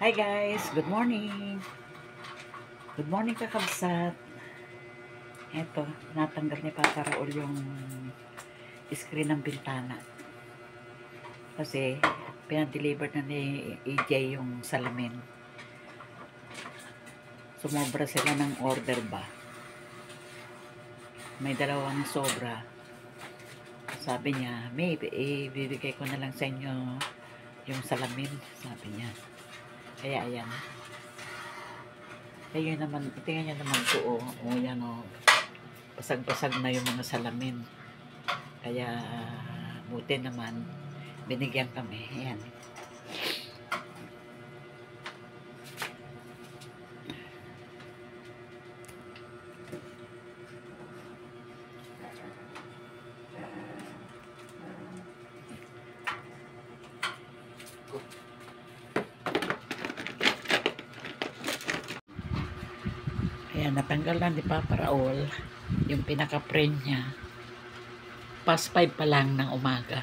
Hi guys, good morning. Good morning kakabsat. Eto, natanggal ni Papa Raul yung screen ng bintana. Kasi pinadeliver na ni EJ yung salamin. Sumobra sila ng order ba. May dalawang sobra. Sabi niya, may ibibigay ko na lang sa inyo yung salamin, sabi niya. Kaya ayan. Kaya naman, tingnan niya naman po, yan basag-basag na yung mga salamin. Kaya, buti naman, binigyan kami. Ayan. Ayan, natanggal na ni Papa Raul yung pinaka-print niya. Past 5 pa lang ng umaga.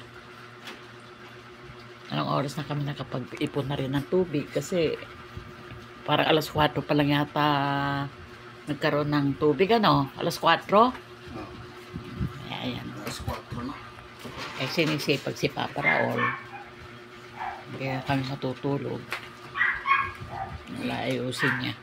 Anong oras na kami nakapag-ipon na rin ng tubig kasi parang alas 4 pa lang yata nagkaroon ng tubig, ano? Alas 4? Ayan. Alas 4 na. Eh, sinisipag si Papa Raul. Kaya kami matutulog. Wala ayusin niya.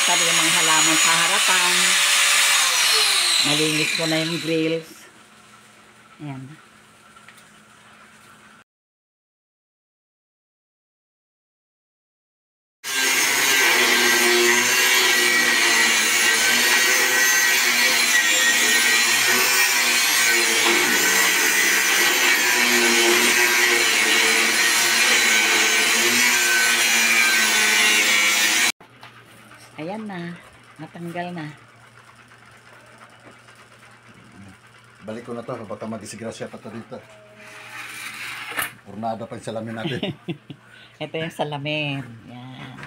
Sabi yung mga halaman sa harapan. Nalinis ko na yung grills. Ayan. Ayan na, natanggal na. Balik ko na to, baka mag-isigrasya pa to dito. Purnada pa yung salamin natin. Ito yung salamin. Yan.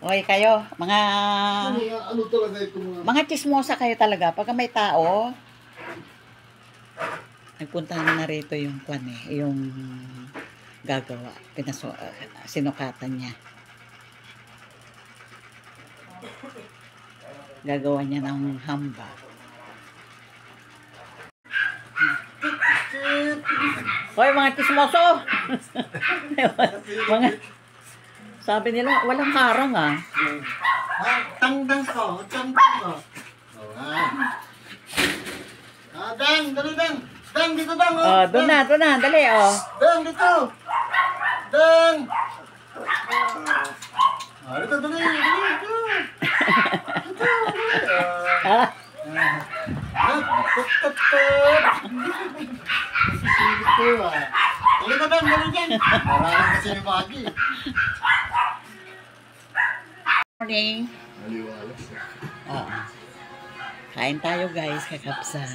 Oy, kayo, ano talaga ito mga chismosa kayo talaga. Pagka may tao, nagpunta na rito yung kwan yung gagawa. Sinukatan niya. Gagawa niya ng hamba. Hoy, mga chismoso! Mga, sabi nila, walang harang ah. Tangdang ko, tangdang ko. Dang, dali dang. Dang, dito dang. Doon na, dali oh. Dang, dito. Dang. Dito, dali, dito. Morning. Kain tayo guys, kakapsa.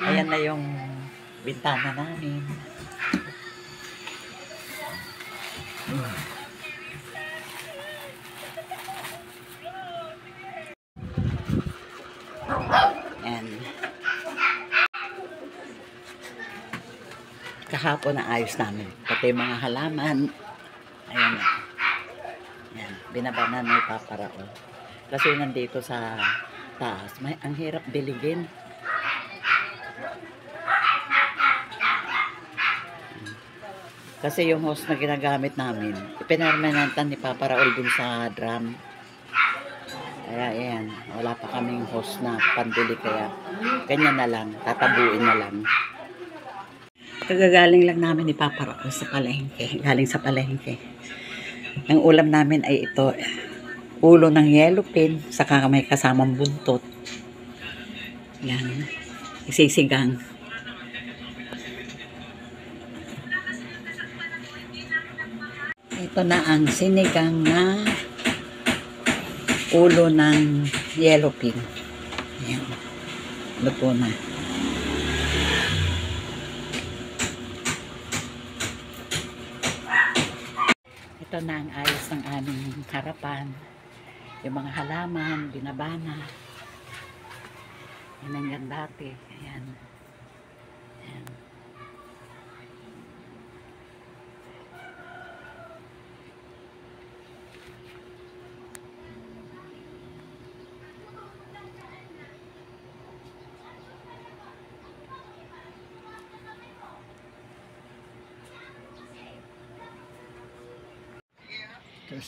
Ayan na yung bintana namin. Ayan. Kahapon na ayos namin. Pati mga halaman. Ayan na. Ayan. Binabanan ni Papa Raul. Kasi nandito sa taas. Ang hirap biligin. Kasi yung hose na ginagamit namin, ipinarmanentan ni Papa Raul dun sa drum. Kaya ayan, wala pa kaming hose na pandili, kaya ganyan na lang, tatabuin na lang. Kagagaling lang namin ni Papa Raul sa palengke, galing sa palengke. Ang ulam namin ay ito, ulo ng yellow pin, saka may kasamang buntot. Yan, isisigang. Ito na ang sinigang na ulo ng yellow pin. Ayan. Luto na. Ito na ang ayos ng aming harapan. Yung mga halaman, binabana. Yan ang yan dati. Ayan. Ayan.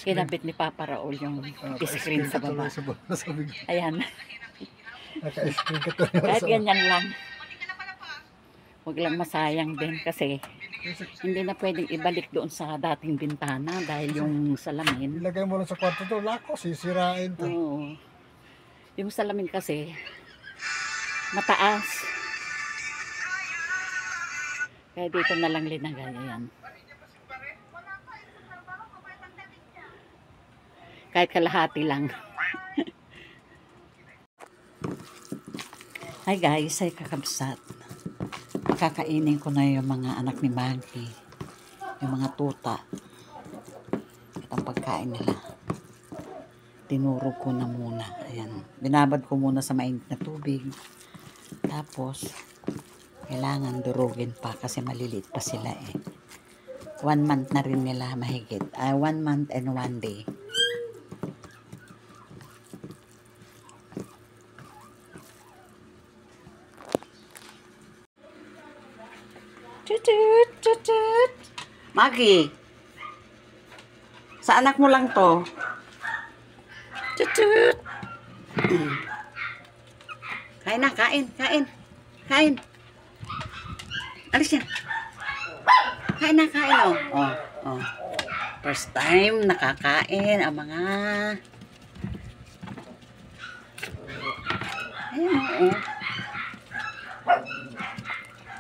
Kinabit ni Papa Raul yung screen sa baba. Ayan. Naka-screen ka to. Kahit ganyan lang. Huwag lang masayang din kasi hindi na pwedeng ibalik doon sa dating bintana dahil yung salamin. Ilagay mo lang sa kwarto to. Lako, sisirain to. Oo. Yung salamin kasi mataas. Kaya dito na lang linagay. Ayan. Kahit kalahati lang. Hi guys, ay kakabsat. Kakainin ko na yung mga anak ni Maggie. Yung mga tuta. Itong pagkain nila. Tinurog ko na muna. Ayan. Binabad ko muna sa mainit na tubig. Tapos, kailangan durugin pa kasi maliliit pa sila eh. 1 month na rin nila mahigit. 1 month and 1 day. Tutut, tutut. Maggie, sa anak mo lang to. Tutut. Kain na, kain, kain. Kain. Alis yan. Kain na, kain oh. Oh, oh. First time nakakain ang mga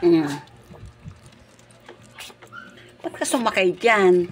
ayun oh. Ba't ka sumakay dyan?